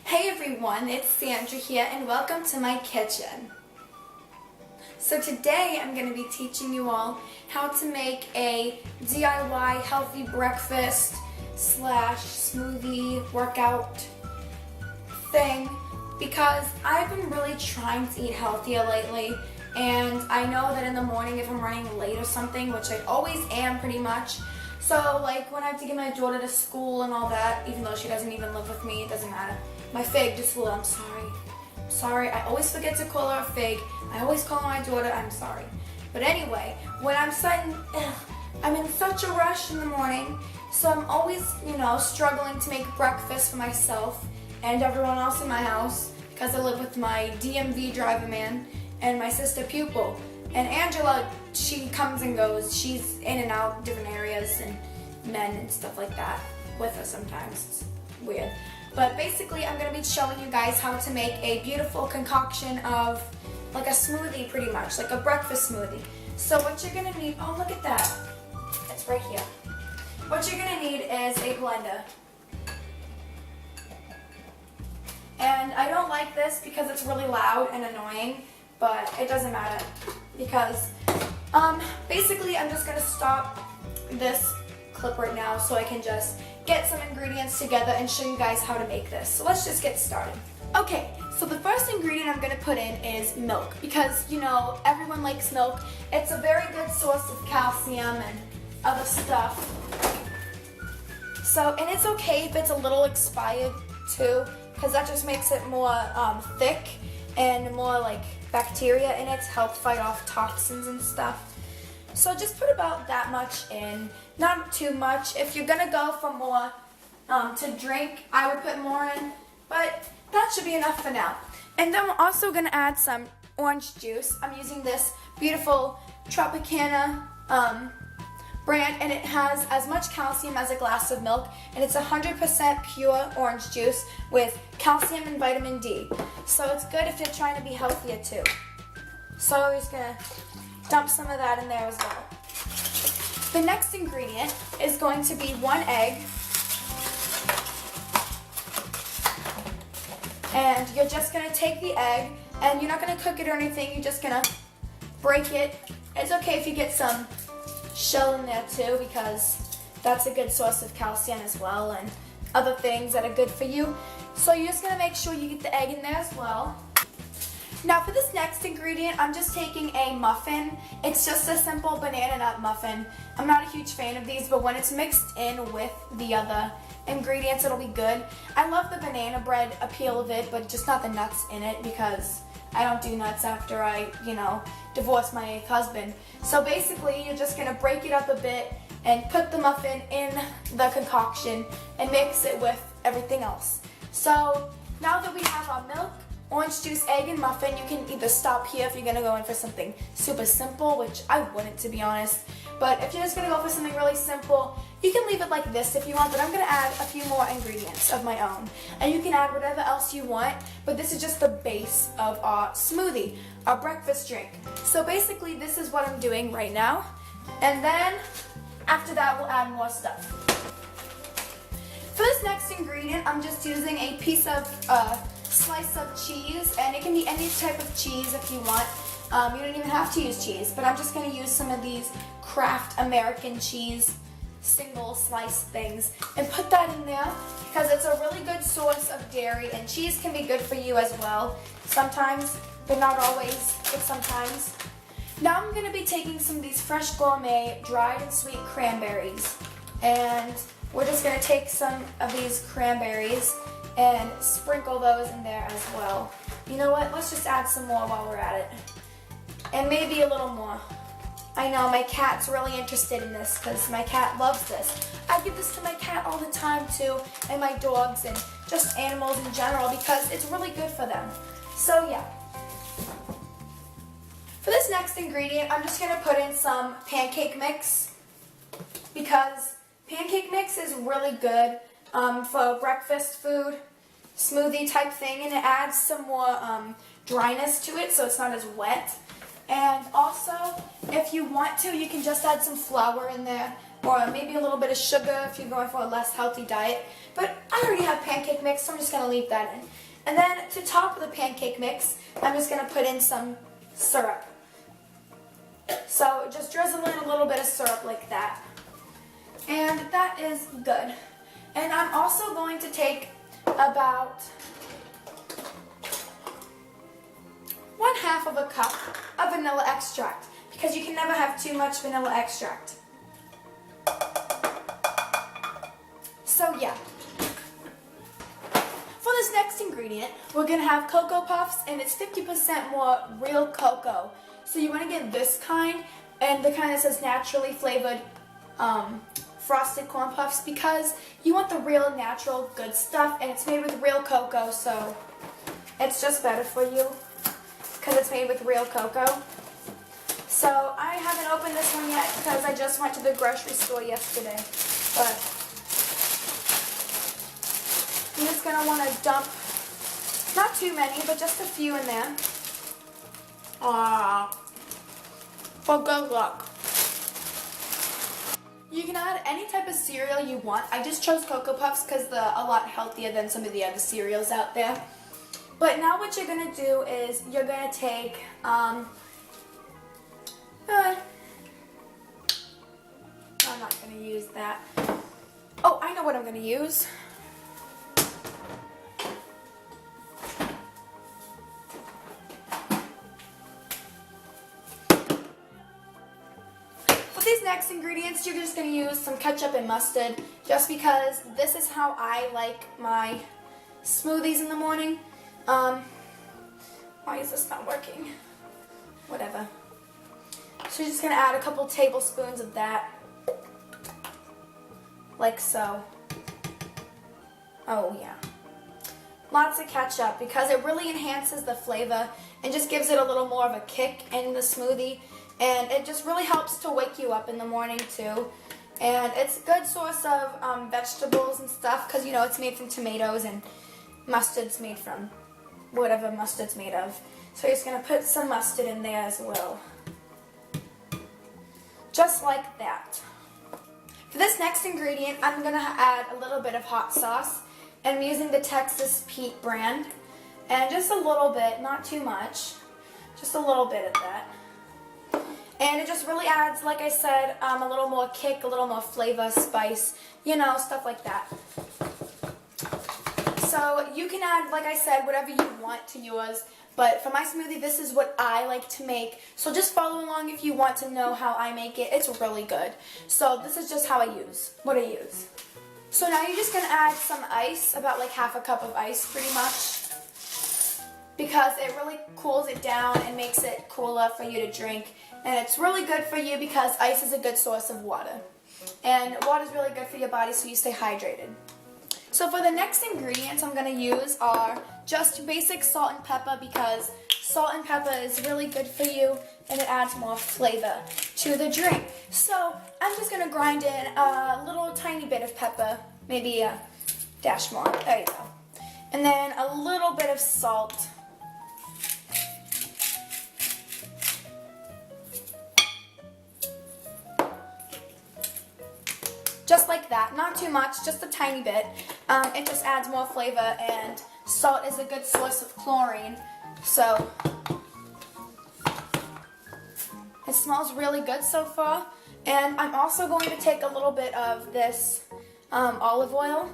Hey everyone, it's Sandra here and welcome to my kitchen. So today I'm going to be teaching you all how to make a DIY healthy breakfast slash smoothie workout thing because I've been really trying to eat healthier lately, and I know that in the morning if I'm running late or something, which I always am pretty much, so like when I have to get my daughter to school and all that, even though she doesn't even live with me, it doesn't matter. My fig to school, I'm sorry, I always forget to call her a fig. I always call her my daughter, I'm sorry. But anyway, when I'm I'm in such a rush in the morning, so I'm always, struggling to make breakfast for myself and everyone else in my house because I live with my DMV driver man and my sister pupil. And Angela, she comes and goes. She's in and out different areas and men and stuff like that with us sometimes. It's weird. But basically, I'm going to be showing you guys how to make a beautiful concoction of like a smoothie pretty much, like a breakfast smoothie. So what you're going to need, oh look at that, it's right here. What you're going to need is a blender. And I don't like this because it's really loud and annoying, but it doesn't matter because basically I'm just going to stop this clip right now so I can just get some ingredients together and show you guys how to make this. So let's just get started. Okay, so the first ingredient I'm going to put in is milk because, everyone likes milk. It's a very good source of calcium and other stuff. So, and it's okay if it's a little expired too, because that just makes it more thick and more like bacteria in it to help fight off toxins and stuff. So just put about that much in, not too much. If you're gonna go for more to drink, I would put more in, but that should be enough for now. And then we're also gonna add some orange juice. I'm using this beautiful Tropicana brand, and it has as much calcium as a glass of milk, and it's 100% pure orange juice with calcium and vitamin D. So it's good if you're trying to be healthier too. So we're just gonna dump some of that in there as well. The next ingredient is going to be 1 egg. And you're just going to take the egg, and you're not going to cook it or anything, you're just going to break it. It's okay if you get some shell in there too, because that's a good source of calcium as well and other things that are good for you. So you're just going to make sure you get the egg in there as well. Now for this next ingredient, I'm just taking a muffin. It's just a simple banana nut muffin. I'm not a huge fan of these, but when it's mixed in with the other ingredients, it'll be good. I love the banana bread appeal of it, but just not the nuts in it because I don't do nuts after I, divorced my husband. So basically, you're just gonna break it up a bit and put the muffin in the concoction and mix it with everything else. So now that we have our milk, orange juice, egg, and muffin, you can either stop here if you're going to go in for something super simple, which I wouldn't, to be honest. But if you're just going to go for something really simple, you can leave it like this if you want, but I'm going to add a few more ingredients of my own. And you can add whatever else you want, but this is just the base of our smoothie, our breakfast drink. So basically, this is what I'm doing right now. And then, after that, we'll add more stuff. For this next ingredient, I'm just using a piece of slice of cheese, and it can be any type of cheese if you want. You don't even have to use cheese, but I'm just going to use some of these Kraft American cheese single slice things and put that in there because it's a really good source of dairy, and cheese can be good for you as well sometimes, but not always, but sometimes. Now I'm going to be taking some of these fresh gourmet dried and sweet cranberries, and we're just going to take some of these cranberries and sprinkle those in there as well. You know what? Let's just add some more while we're at it. And maybe a little more. I know my cat's really interested in this because my cat loves this. I give this to my cat all the time too, and my dogs and just animals in general because it's really good for them. So yeah. For this next ingredient, I'm just going to put in some pancake mix because pancake mix is really good for breakfast food, smoothie type thing, and it adds some more dryness to it so it's not as wet. And also, if you want to, you can just add some flour in there or maybe a little bit of sugar if you're going for a less healthy diet. But I already have pancake mix, so I'm just going to leave that in. And then to top the pancake mix, I'm just going to put in some syrup. So just drizzle in a little bit of syrup like that. And that is good. And I'm also going to take about 1/2 of a cup of vanilla extract, because you can never have too much vanilla extract. So yeah. For this next ingredient, we're going to have Cocoa Puffs, and it's 50% more real cocoa. So you want to get this kind, and the kind that says naturally flavored frosted corn puffs, because you want the real natural good stuff, and it's made with real cocoa, so it's just better for you because it's made with real cocoa. So I haven't opened this one yet because I just went to the grocery store yesterday, but you're just going to want to dump, not too many, but just a few in there. For good luck. You can add any type of cereal you want. I just chose Cocoa Puffs because they're a lot healthier than some of the other cereals out there. But now what you're going to do is you're going to take, I'm not going to use that. Oh, I know what I'm going to use. Next ingredients, you're just going to use some ketchup and mustard, just because this is how I like my smoothies in the morning. Why is this not working? Whatever. So you're just going to add a couple tablespoons of that, like so. Oh yeah. Lots of ketchup, because it really enhances the flavor and just gives it a little more of a kick in the smoothie. And it just really helps to wake you up in the morning too. And it's a good source of vegetables and stuff, because, you know, it's made from tomatoes, and mustard's made from whatever mustard's made of. So you're just going to put some mustard in there as well. Just like that. For this next ingredient, I'm going to add a little bit of hot sauce. And I'm using the Texas Pete brand. And just a little bit, not too much. Just a little bit of that. And it just really adds, like I said, a little more kick, a little more flavor, spice, you know, stuff like that. So you can add, like I said, whatever you want to yours. But for my smoothie, this is what I like to make. So just follow along if you want to know how I make it. It's really good. So this is just how I use, what I use. So now you're just going to add some ice, about like 1/2 cup of ice pretty much, because it really cools it down and makes it cooler for you to drink. And it's really good for you because ice is a good source of water. And water is really good for your body, so you stay hydrated. So for the next ingredients I'm going to use are just basic salt and pepper, because salt and pepper is really good for you and it adds more flavor to the drink. So I'm just going to grind in a little tiny bit of pepper, maybe a dash more. There you go. And then a little bit of salt. Just like that, not too much, just a tiny bit. It just adds more flavor, and salt is a good source of chlorine, so it smells really good so far. And I'm also going to take a little bit of this olive oil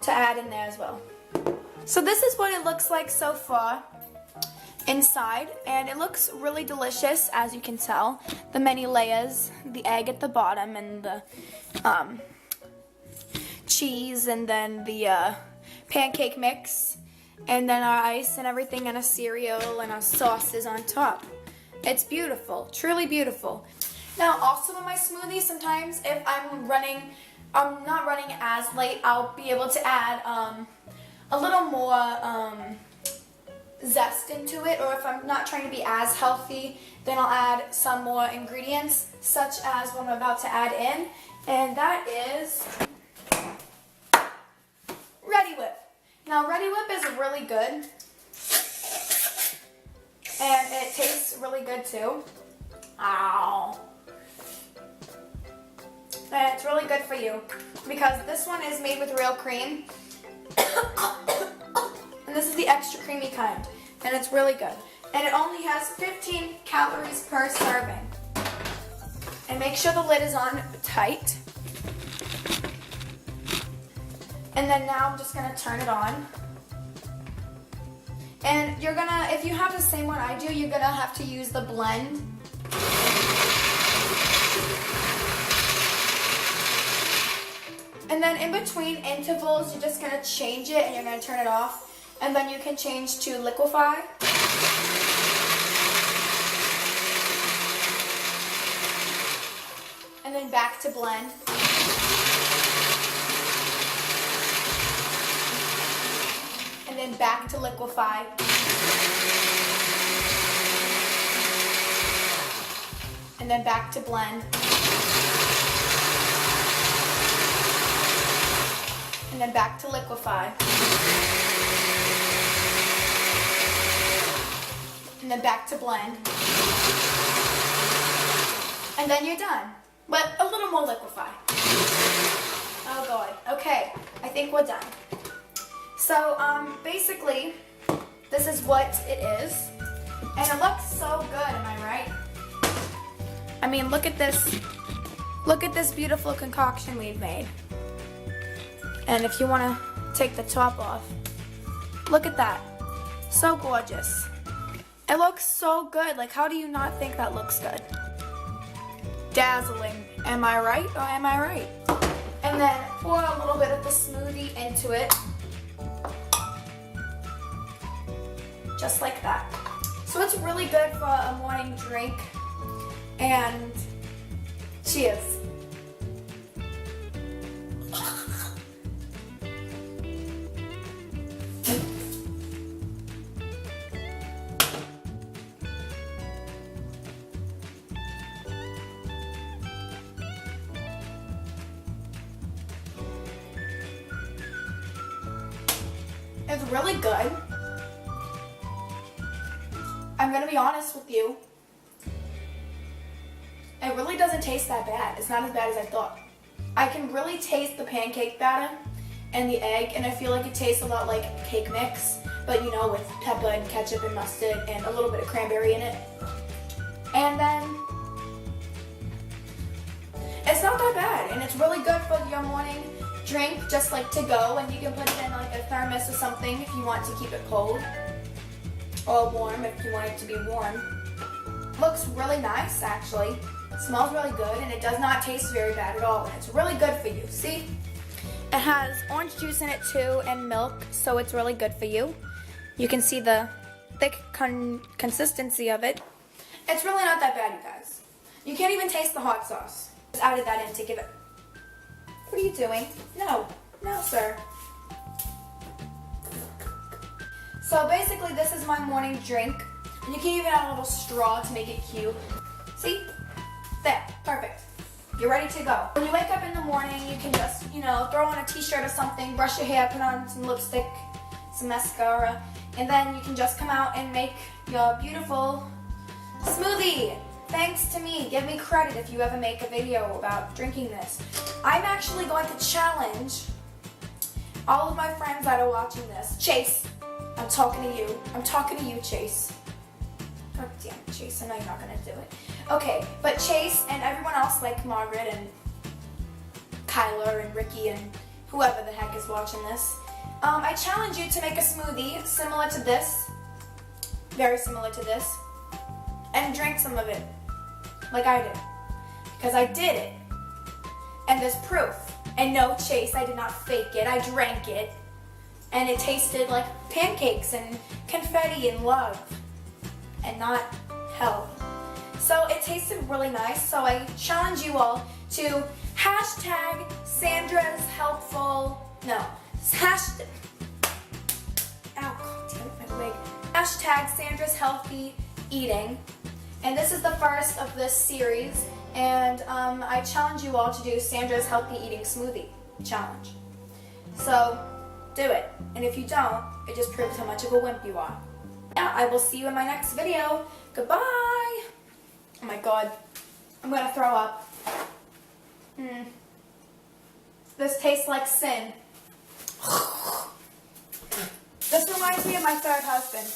to add in there as well. So this is what it looks like so far inside, and it looks really delicious, as you can tell. The many layers, the egg at the bottom, and the cheese, and then the pancake mix, and then our ice and everything, and a cereal and our sauces on top. It's beautiful, truly beautiful. Now also in my smoothie, sometimes if I'm not running as late, I'll be able to add a little more zest into it, or if I'm not trying to be as healthy, then I'll add some more ingredients, such as what I'm about to add in, and that is Ready Whip. Now Ready Whip is really good, and it tastes really good too. Ow. And it's really good for you because this one is made with real cream. And this is the extra creamy kind. And it's really good. And it only has 15 calories per serving. And make sure the lid is on tight. And then now I'm just gonna turn it on. And you're gonna, if you have the same one I do, you're gonna have to use the blend. And then in between intervals, you're just gonna change it and you're gonna turn it off. And then you can change to liquefy. And then back to blend. And then back to liquefy. And then back to blend. And then back to liquefy. And then back to blend. And then you're done. But a little more liquefy. Oh God. Okay, I think we're done. So basically, this is what it is. And it looks so good, am I right? I mean, look at this. Look at this beautiful concoction we've made. And if you want to take the top off, look at that. So gorgeous. It looks so good. Like, how do you not think that looks good? Dazzling. Am I right or am I right? And then pour a little bit of the smoothie into it. Just like that. So it's really good for a morning drink. And cheers. It's really good. I'm gonna be honest with you. It really doesn't taste that bad. It's not as bad as I thought. I can really taste the pancake batter and the egg, and I feel like it tastes a lot like cake mix, but you know, with pepper and ketchup and mustard and a little bit of cranberry in it. And then it's not that bad, and it's really good for your morning drink, just like to go, and you can put it in like a thermos or something if you want to keep it cold, or warm if you want it to be warm. Looks really nice, actually. Smells really good, and it does not taste very bad at all, and it's really good for you. See? It has orange juice in it too, and milk, so it's really good for you. You can see the thick consistency of it. It's really not that bad, you guys. You can't even taste the hot sauce. Just added that in to give it. What are you doing? No, no, sir. So basically, this is my morning drink. And you can even add a little straw to make it cute. See? There, perfect. You're ready to go. When you wake up in the morning, you can just, you know, throw on a t-shirt or something, brush your hair, put on some lipstick, some mascara, and then you can just come out and make your beautiful smoothie. Thanks to me. Give me credit if you ever make a video about drinking this. I'm actually going to challenge all of my friends that are watching this. Chase, I'm talking to you. I'm talking to you, Chase. God damn it, Chase, I know you're not going to do it. Okay, but Chase and everyone else like Margaret and Kyler and Ricky and whoever the heck is watching this, I challenge you to make a smoothie similar to this, very similar to this, and drink some of it, like I did, because I did it, and there's proof. And no, Chase, I did not fake it, I drank it, and it tasted like pancakes and confetti and love, and not hell. So it tasted really nice, so I challenge you all to hashtag Sandra's helpful, no, hashtag, ow, damn it, my leg, hashtag Sandra's healthy eating, and this is the first of this series, and I challenge you all to do Sandra's healthy eating smoothie challenge. So do it, and if you don't, it just proves how much of a wimp you are. Yeah, I will see you in my next video. Goodbye. Oh my God, I'm gonna throw up. This tastes like sin. This reminds me of my third husband.